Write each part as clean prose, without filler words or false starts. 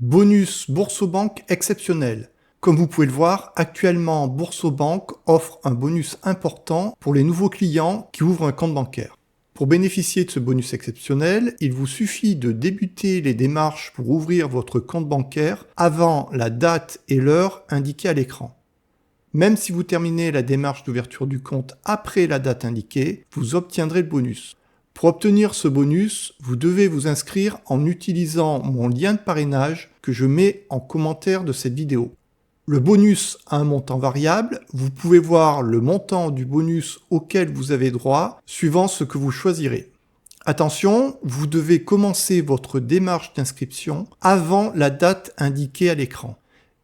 Bonus Boursobank exceptionnel. Comme vous pouvez le voir, actuellement Boursobank offre un bonus important pour les nouveaux clients qui ouvrent un compte bancaire. Pour bénéficier de ce bonus exceptionnel, il vous suffit de débuter les démarches pour ouvrir votre compte bancaire avant la date et l'heure indiquées à l'écran. Même si vous terminez la démarche d'ouverture du compte après la date indiquée, vous obtiendrez le bonus. Pour obtenir ce bonus, vous devez vous inscrire en utilisant mon lien de parrainage que je mets en commentaire de cette vidéo. Le bonus a un montant variable, vous pouvez voir le montant du bonus auquel vous avez droit suivant ce que vous choisirez. Attention, vous devez commencer votre démarche d'inscription avant la date indiquée à l'écran.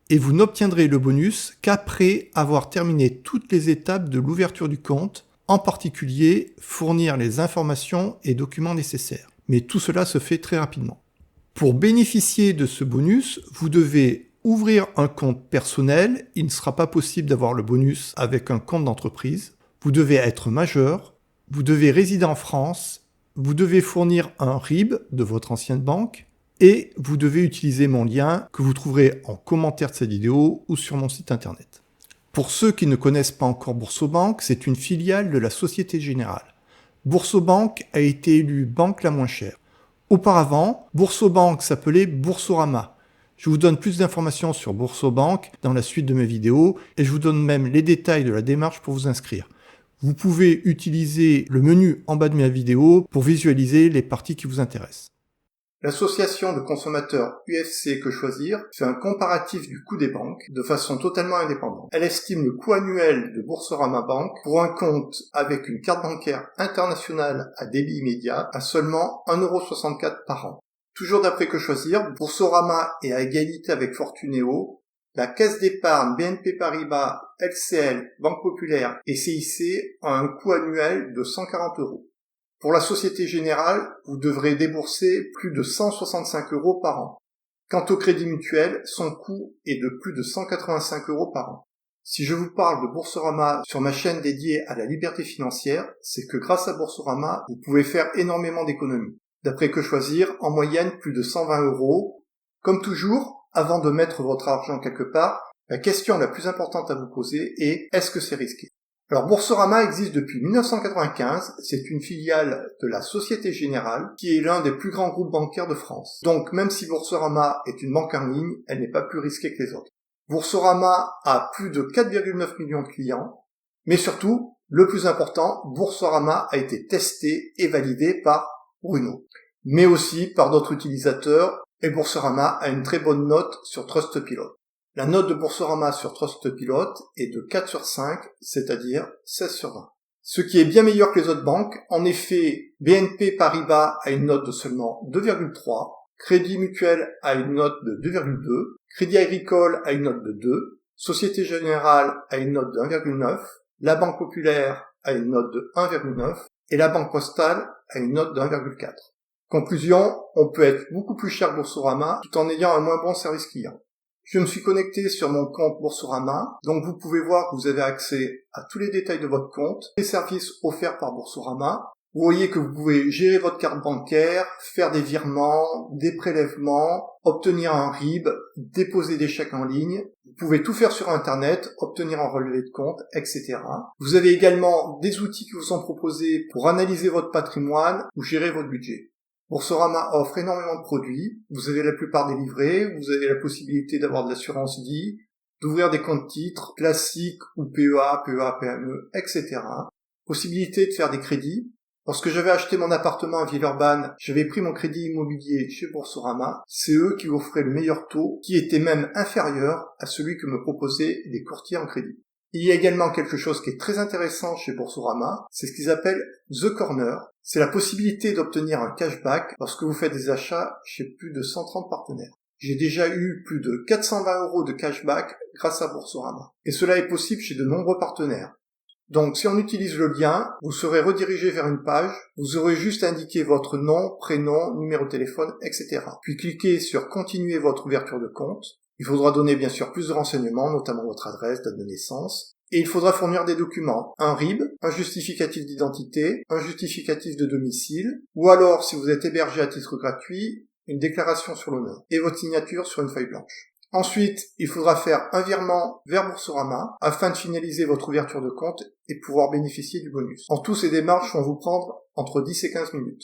Et vous n'obtiendrez le bonus qu'après avoir terminé toutes les étapes de l'ouverture du compte, en particulier fournir les informations et documents nécessaires. Mais tout cela se fait très rapidement. Pour bénéficier de ce bonus, vous devez ouvrir un compte personnel. Il ne sera pas possible d'avoir le bonus avec un compte d'entreprise. Vous devez être majeur, vous devez résider en France, vous devez fournir un RIB de votre ancienne banque et vous devez utiliser mon lien que vous trouverez en commentaire de cette vidéo ou sur mon site internet. Pour ceux qui ne connaissent pas encore Boursobank, c'est une filiale de la Société Générale. Boursobank a été élue banque la moins chère. Auparavant, Boursobank s'appelait Boursorama. Je vous donne plus d'informations sur Boursobank dans la suite de mes vidéos et je vous donne même les détails de la démarche pour vous inscrire. Vous pouvez utiliser le menu en bas de ma vidéo pour visualiser les parties qui vous intéressent. L'association de consommateurs UFC Que Choisir fait un comparatif du coût des banques de façon totalement indépendante. Elle estime le coût annuel de Boursorama Bank pour un compte avec une carte bancaire internationale à débit immédiat à seulement 1,64 € par an. Toujours d'après Que Choisir, Boursorama est à égalité avec Fortunéo. La caisse d'épargne BNP Paribas, LCL, Banque Populaire et CIC a un coût annuel de 140 €. Pour la Société Générale, vous devrez débourser plus de 165 € par an. Quant au Crédit Mutuel, son coût est de plus de 185 € par an. Si je vous parle de Boursorama sur ma chaîne dédiée à la liberté financière, c'est que grâce à Boursorama, vous pouvez faire énormément d'économies. D'après Que Choisir, en moyenne plus de 120 €. Comme toujours, avant de mettre votre argent quelque part, la question la plus importante à vous poser est: est-ce que c'est risqué ? Alors Boursorama existe depuis 1995, c'est une filiale de la Société Générale qui est l'un des plus grands groupes bancaires de France. Donc même si Boursorama est une banque en ligne, elle n'est pas plus risquée que les autres. Boursorama a plus de 4,9 millions de clients, mais surtout, le plus important, Boursorama a été testé et validé par Bruno, mais aussi par d'autres utilisateurs, et Boursorama a une très bonne note sur Trustpilot. La note de Boursorama sur Trustpilot est de 4 sur 5, c'est-à-dire 16 sur 20. Ce qui est bien meilleur que les autres banques. En effet, BNP Paribas a une note de seulement 2,3, Crédit Mutuel a une note de 2,2, Crédit Agricole a une note de 2, Société Générale a une note de 1,9, la Banque Populaire a une note de 1,9 et la Banque Postale a une note de 1,4. Conclusion, on peut être beaucoup plus cher que Boursorama tout en ayant un moins bon service client. Je me suis connecté sur mon compte Boursorama, donc vous pouvez voir que vous avez accès à tous les détails de votre compte, les services offerts par Boursorama. Vous voyez que vous pouvez gérer votre carte bancaire, faire des virements, des prélèvements, obtenir un RIB, déposer des chèques en ligne. Vous pouvez tout faire sur Internet, obtenir un relevé de compte, etc. Vous avez également des outils qui vous sont proposés pour analyser votre patrimoine ou gérer votre budget. Boursorama offre énormément de produits, vous avez la plupart des livrets, vous avez la possibilité d'avoir de l'assurance vie, d'ouvrir des comptes titres classiques ou PEA, PME, etc. Possibilité de faire des crédits. Lorsque j'avais acheté mon appartement à Villeurbanne, j'avais pris mon crédit immobilier chez Boursorama. C'est eux qui offraient le meilleur taux, qui était même inférieur à celui que me proposaient les courtiers en crédit. Il y a également quelque chose qui est très intéressant chez Boursorama, c'est ce qu'ils appellent The Corner. C'est la possibilité d'obtenir un cashback lorsque vous faites des achats chez plus de 130 partenaires. J'ai déjà eu plus de 420 € de cashback grâce à Boursorama. Et cela est possible chez de nombreux partenaires. Donc si on utilise le lien, vous serez redirigé vers une page, vous aurez juste à indiquer votre nom, prénom, numéro de téléphone, etc. Puis cliquez sur continuer votre ouverture de compte. Il faudra donner bien sûr plus de renseignements, notamment votre adresse, date de naissance. Et il faudra fournir des documents, un RIB, un justificatif d'identité, un justificatif de domicile, ou alors, si vous êtes hébergé à titre gratuit, une déclaration sur l'honneur et votre signature sur une feuille blanche. Ensuite, il faudra faire un virement vers Boursorama afin de finaliser votre ouverture de compte et pouvoir bénéficier du bonus. En tout, ces démarches vont vous prendre entre 10 et 15 minutes.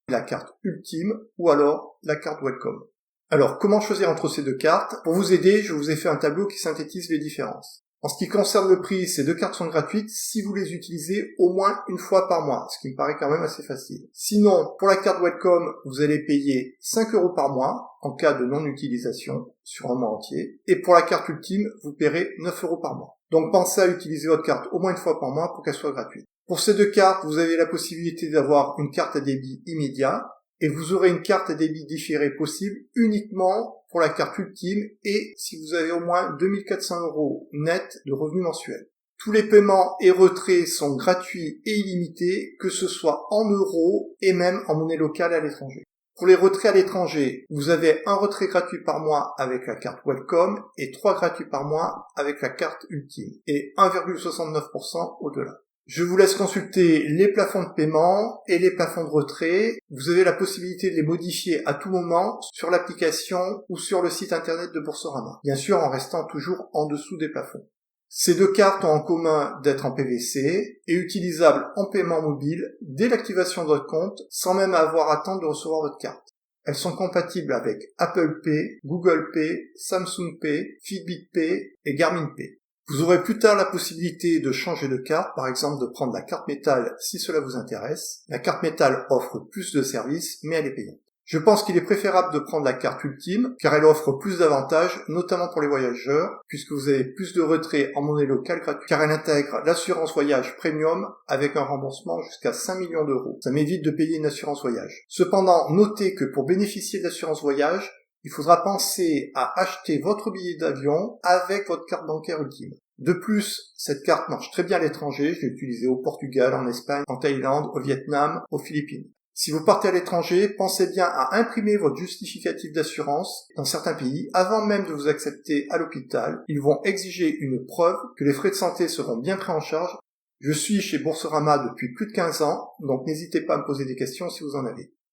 La carte ultime ou alors la carte welcome. Alors, comment choisir entre ces deux cartes? Pour vous aider, je vous ai fait un tableau qui synthétise les différences. En ce qui concerne le prix, ces deux cartes sont gratuites si vous les utilisez au moins une fois par mois, ce qui me paraît quand même assez facile. Sinon, pour la carte Welcome, vous allez payer 5 € par mois en cas de non-utilisation sur un mois entier. Et pour la carte Ultime, vous paierez 9 € par mois. Donc pensez à utiliser votre carte au moins une fois par mois pour qu'elle soit gratuite. Pour ces deux cartes, vous avez la possibilité d'avoir une carte à débit immédiat et vous aurez une carte à débit différé possible uniquement pour la carte ultime et si vous avez au moins 2400 € net de revenus mensuels. Tous les paiements et retraits sont gratuits et illimités, que ce soit en euros et même en monnaie locale à l'étranger. Pour les retraits à l'étranger, vous avez un retrait gratuit par mois avec la carte Welcome et 3 gratuits par mois avec la carte ultime et 1,69% au-delà. Je vous laisse consulter les plafonds de paiement et les plafonds de retrait. Vous avez la possibilité de les modifier à tout moment sur l'application ou sur le site internet de Boursorama. Bien sûr, en restant toujours en dessous des plafonds. Ces deux cartes ont en commun d'être en PVC et utilisables en paiement mobile dès l'activation de votre compte sans même avoir à attendre de recevoir votre carte. Elles sont compatibles avec Apple Pay, Google Pay, Samsung Pay, Fitbit Pay et Garmin Pay. Vous aurez plus tard la possibilité de changer de carte, par exemple de prendre la carte métal si cela vous intéresse. La carte métal offre plus de services, mais elle est payante. Je pense qu'il est préférable de prendre la carte ultime, car elle offre plus d'avantages, notamment pour les voyageurs, puisque vous avez plus de retraits en monnaie locale gratuite, car elle intègre l'assurance voyage premium avec un remboursement jusqu'à 5 millions d'euros. Ça m'évite de payer une assurance voyage. Cependant, notez que pour bénéficier de l'assurance voyage, il faudra penser à acheter votre billet d'avion avec votre carte bancaire ultime. De plus, cette carte marche très bien à l'étranger, je l'ai utilisée au Portugal, en Espagne, en Thaïlande, au Vietnam, aux Philippines. Si vous partez à l'étranger, pensez bien à imprimer votre justificatif d'assurance. Dans certains pays, avant même de vous accepter à l'hôpital, ils vont exiger une preuve que les frais de santé seront bien pris en charge. Je suis chez Boursorama depuis plus de 15 ans, donc n'hésitez pas à me poser des questions si vous en avez.